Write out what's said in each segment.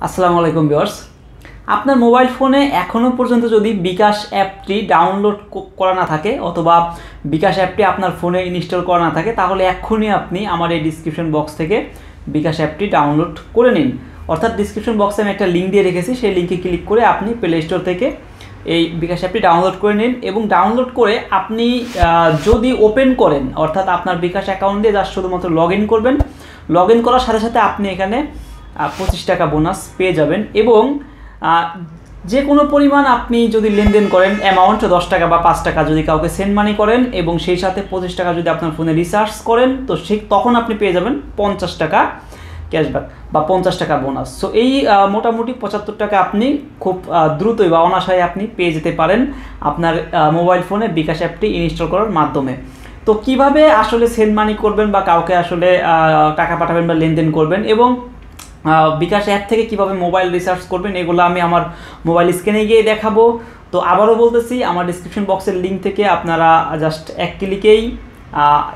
আসসালামু আলাইকুম ভিউয়ার্স, আপনার মোবাইল ফোনে এখনও পর্যন্ত যদি বিকাশ অ্যাপটি ডাউনলোড করা না থাকে অথবা বিকাশ অ্যাপটি আপনার ফোনে ইনস্টল করা না থাকে, তাহলে এক্ষুনি আপনি আমার এই ডিসক্রিপশন বক্স থেকে বিকাশ অ্যাপটি ডাউনলোড করে নিন। অর্থাৎ ডিসক্রিপশন বক্সে আমি একটা লিঙ্ক দিয়ে রেখেছি, সেই লিঙ্কে ক্লিক করে আপনি প্লে স্টোর থেকে এই বিকাশ অ্যাপটি ডাউনলোড করে নিন এবং ডাউনলোড করে আপনি যদি ওপেন করেন, অর্থাৎ আপনার বিকাশ অ্যাকাউন্ট দিয়ে জাস্ট শুধুমাত্র লগ ইন করবেন। লগ ইন করার সাথে সাথে আপনি এখানে 25 টাকা বোনাস পেয়ে যাবেন এবং যে কোনো পরিমাণ আপনি যদি লেনদেন করেন, অ্যামাউন্ট 10 টাকা বা 5 টাকা যদি কাউকে সেন্ড মানি করেন এবং সেই সাথে 25 টাকা যদি আপনার ফোনে রিচার্জ করেন, তো তখন আপনি পেয়ে যাবেন 50 টাকা ক্যাশব্যাক বা 50 টাকা বোনাস। সো এই মোটামুটি 75 টাকা আপনি খুব দ্রুতই বা অনায়াসে আপনি পেয়ে যেতে পারেন আপনার মোবাইল ফোনে বিকাশ অ্যাপটি ইনস্টল করার মাধ্যমে। তো কিভাবে আসলে সেন্ড মানি করবেন বা কাউকে আসলে টাকা পাঠাবেন বা লেনদেন করবেন এবং বিকাশ অ্যাপ থেকে কিভাবে মোবাইল রিচার্জ করবেন, এগুলো আমি আমার মোবাইল স্ক্রিনে গিয়ে দেখাবো। তো আবারও বলতেছি, আমার ডিসক্রিপশন বক্সের লিঙ্ক থেকে আপনারা জাস্ট এক ক্লিকেই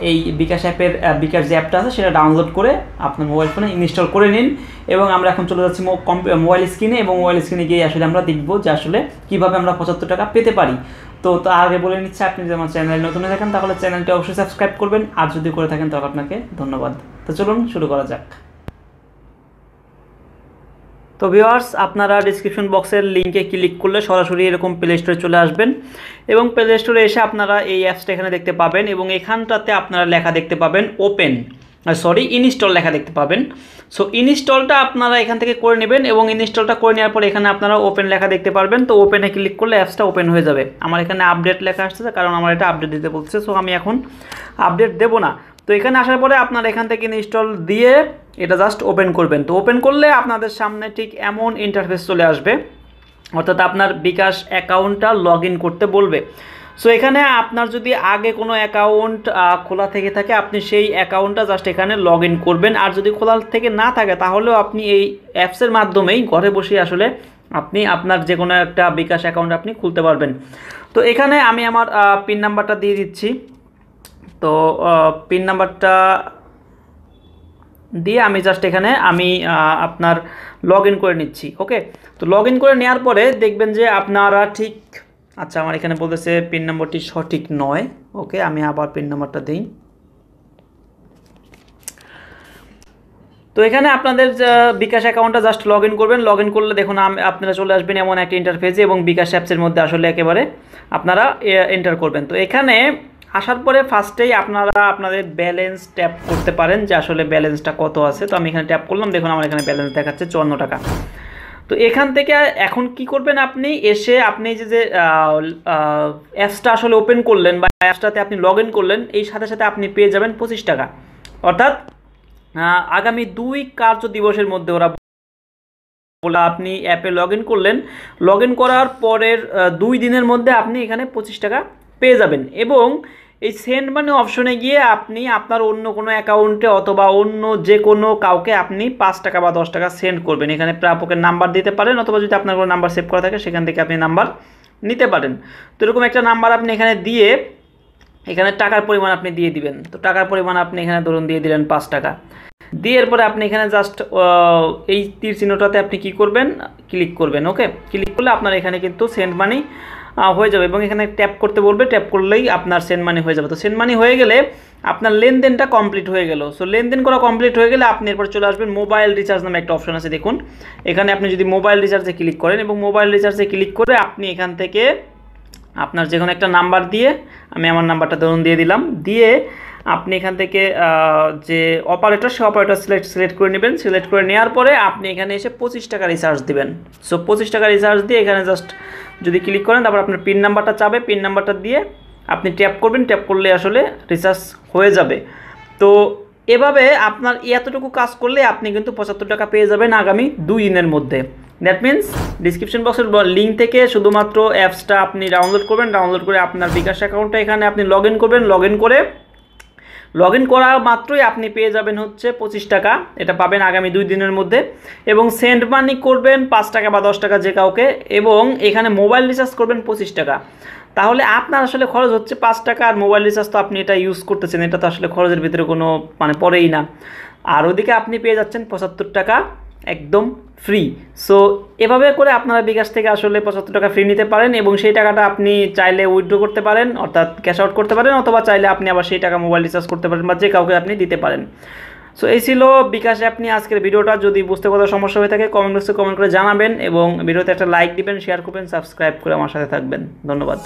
এই বিকাশ অ্যাপের বিকাশ যে অ্যাপটা আছে সেটা ডাউনলোড করে আপনার মোবাইল ফোনে ইনস্টল করে নিন এবং আমরা এখন চলে যাচ্ছি মোবাইল স্ক্রিনে এবং মোবাইল স্ক্রিনে গিয়ে আসলে আমরা দেখব যে আসলে কীভাবে আমরা 75 টাকা পেতে পারি। তো তার আগে বলে নিচ্ছি, আপনি যদি আমার চ্যানেল নতুন হয়ে থাকেন তাহলে চ্যানেলটি অবশ্যই সাবস্ক্রাইব করবেন, আর যদি করে থাকেন তাহলে আপনাকে ধন্যবাদ। তো চলুন শুরু করা যাক। তো ভিউয়ার্স, আপনারা ডিসক্রিপশন বক্সের লিঙ্কে ক্লিক করলে সরাসরি এরকম প্লে স্টোরে চলে আসবেন এবং প্লে স্টোরে এসে আপনারা এই অ্যাপসটা এখানে দেখতে পাবেন এবং এখানটাতে আপনারা লেখা দেখতে পাবেন ইনস্টল লেখা দেখতে পাবেন। সো ইনস্টলটা আপনারা এখান থেকে করে নেবেন এবং ইনস্টলটা করে নেওয়ার পরে এখানে আপনারা ওপেন লেখা দেখতে পারবেন। তো ওপেনে ক্লিক করলে অ্যাপসটা ওপেন হয়ে যাবে। আমার এখানে আপডেট লেখা আসছে কারণ আমার এটা আপডেট দিতে বলছে, সো আমি এখন আপডেট দেবো না। তো এখানে আসার পরে আপনারা এখান থেকে ইনস্টল দিয়ে এটা জাস্ট ওপেন করবেন। তো ওপেন করলে আপনাদের সামনে ঠিক এমন ইন্টারফেস চলে আসবে, অর্থাৎ আপনার বিকাশ অ্যাকাউন্টটা লগ ইন করতে বলবে। সো এখানে আপনার যদি আগে কোনো অ্যাকাউন্ট খোলা থেকে থাকে, আপনি সেই অ্যাকাউন্টটা জাস্ট এখানে লগ ইন করবেন। আর যদি খোলা থেকে না থাকে তাহলেও আপনি এই অ্যাপসের মাধ্যমেই ঘরে বসে আসলে আপনি আপনার যে কোনো একটা বিকাশ অ্যাকাউন্ট আপনি খুলতে পারবেন। তো এখানে আমি আমার পিন নাম্বারটা দিয়ে দিচ্ছি। তো পিন নাম্বারটা দিয়ে আমি জাস্ট এখানে আপনার লগ ইন করে নিচ্ছি। ওকে, তো লগ ইন করে নেওয়ার পরে দেখবেন যে আপনারা ঠিক, আচ্ছা আমার এখানে বলতেছে পিন নম্বরটি সঠিক নয়। ওকে, আমি আবার পিন নাম্বারটা দিই। তো এখানে আপনাদের বিকাশ অ্যাকাউন্টটা জাস্ট লগ ইন করবেন। লগ ইন করলে দেখুন আপনারা চলে আসবেন এমন একটা ইন্টারফেসে এবং বিকাশ অ্যাপসের মধ্যে আসলে একেবারে আপনারা এন্টার করবেন। তো এখানে আসার পরে ফার্স্টেই আপনারা আপনাদের ব্যালেন্স ট্যাপ করতে পারেন যে আসলে ব্যালেন্সটা কত আছে। তো আমি এখানে ট্যাপ করলাম, দেখুন আমার এখানে ব্যালেন্স দেখাচ্ছে 54 টাকা। তো এখান থেকে এখন কি করবেন, আপনি এসে আপনি যে অ্যাপসটা আসলে ওপেন করলেন বা অ্যাপসটাতে আপনি লগ ইন করলেন, এই সাথে সাথে আপনি পেয়ে যাবেন 25 টাকা। অর্থাৎ আগামী 2 কার্য দিবসের মধ্যে ওরা আপনি অ্যাপে লগ ইন করলেন, লগ ইন করার পরের 2 দিনের মধ্যে আপনি এখানে 25 টাকা পেয়ে যাবেন। এবং এই সেন্ড মানি অপশনে গিয়ে আপনি আপনার অন্য কোনো অ্যাকাউন্টে অথবা অন্য যে কোনো কাউকে আপনি 5 টাকা বা 10 টাকা সেন্ড করবেন। এখানে প্রাপকের নাম্বার দিতে পারেন অথবা যদি আপনার কোনো নাম্বার সেভ করা থাকে সেখান থেকে আপনি নাম্বার নিতে পারেন। তো এরকম একটা নাম্বার আপনি এখানে দিয়ে এখানে টাকার পরিমাণ আপনি দিয়ে দিবেন। তো টাকার পরিমাণ আপনি এখানে ধরুন দিয়ে দিলেন 5 টাকা। দিয়ে এরপরে আপনি এখানে জাস্ট এই তীর চিহ্নটাতে আপনি কি করবেন, ক্লিক করবেন। ওকে, ক্লিক করলে আপনার এখানে কিন্তু সেন্ড মানি হয়ে যাবে এবং এখানে ট্যাপ করতে বলবে, ট্যাপ করলেই আপনার সেন্ড মানি হয়ে যাবে। তো সেন্ড মানি হয়ে গেলে আপনার লেনদেনটা কমপ্লিট হয়ে গেল। সো লেনদেন করা কমপ্লিট হয়ে গেলে আপনি এরপর চলে আসবেন মোবাইল রিচার্জ নামে একটা অপশন আছে, দেখুন এখানে আপনি যদি মোবাইল রিচার্জে ক্লিক করেন এবং মোবাইল রিচার্জে ক্লিক করে আপনি এখান থেকে আপনার যে কোনো একটা নাম্বার দিয়ে, আমি আমার নাম্বারটা ধরুন দিয়ে দিলাম, দিয়ে আপনি এখান থেকে যে অপারেটর সে অপারেটর সিলেক্ট করে নেবেন। সিলেক্ট করে নেওয়ার পরে আপনি এখানে এসে 25 টাকা রিচার্জ দিবেন। সো 25 টাকা রিচার্জ দিয়ে এখানে জাস্ট যদি ক্লিক করেন, তারপর আপনার পিন নাম্বারটা চাবে, পিন নাম্বারটা দিয়ে আপনি ট্যাপ করবেন, ট্যাপ করলে আসলে রিচার্জ হয়ে যাবে। তো এভাবে আপনার এতটুকু কাজ করলে আপনি কিন্তু 75 টাকা পেয়ে যাবেন আগামী 2 দিনের মধ্যে। দ্যাট মিনস ডিসক্রিপশন বক্সের লিঙ্ক থেকে শুধুমাত্র অ্যাপসটা আপনি ডাউনলোড করবেন, ডাউনলোড করে আপনার বিকাশ অ্যাকাউন্টটা এখানে আপনি লগ ইন করবেন। লগ ইন করা মাত্রই আপনি পেয়ে যাবেন হচ্ছে 25 টাকা। এটা পাবেন আগামী 2 দিনের মধ্যে এবং সেন্ড মানি করবেন 5 টাকা বা 10 টাকা যে কাউকে, এবং এখানে মোবাইল রিচার্জ করবেন 25 টাকা। তাহলে আপনার আসলে খরচ হচ্ছে 5 টাকা, আর মোবাইল রিচার্জ তো আপনি এটা ইউজ করতেছেন, এটা তো আসলে খরচের ভিতরে কোনো পড়েই না। আর ওদিকে আপনি পেয়ে যাচ্ছেন 75 টাকা একদম ফ্রি। সো এভাবে করে আপনারা বিকাশ থেকে আসলে 75 টাকা ফ্রি নিতে পারেন এবং সেই টাকাটা আপনি চাইলে উইথড্র করতে পারেন, অর্থাৎ ক্যাশ আউট করতে পারেন, অথবা চাইলে আপনি আবার সেই টাকা মোবাইল রিচার্জ করতে পারেন বা যে কাউকে আপনি দিতে পারেন। সো এই ছিল বিকাশ অ্যাপ নিয়ে আজকের ভিডিওটা। যদি বুঝতে কোথাও সমস্যা হয়ে থাকে কমেন্ট বক্সে কমেন্ট করে জানাবেন এবং ভিডিওতে একটা লাইক দিবেন, শেয়ার করবেন, সাবস্ক্রাইব করে আমার সাথে থাকবেন। ধন্যবাদ।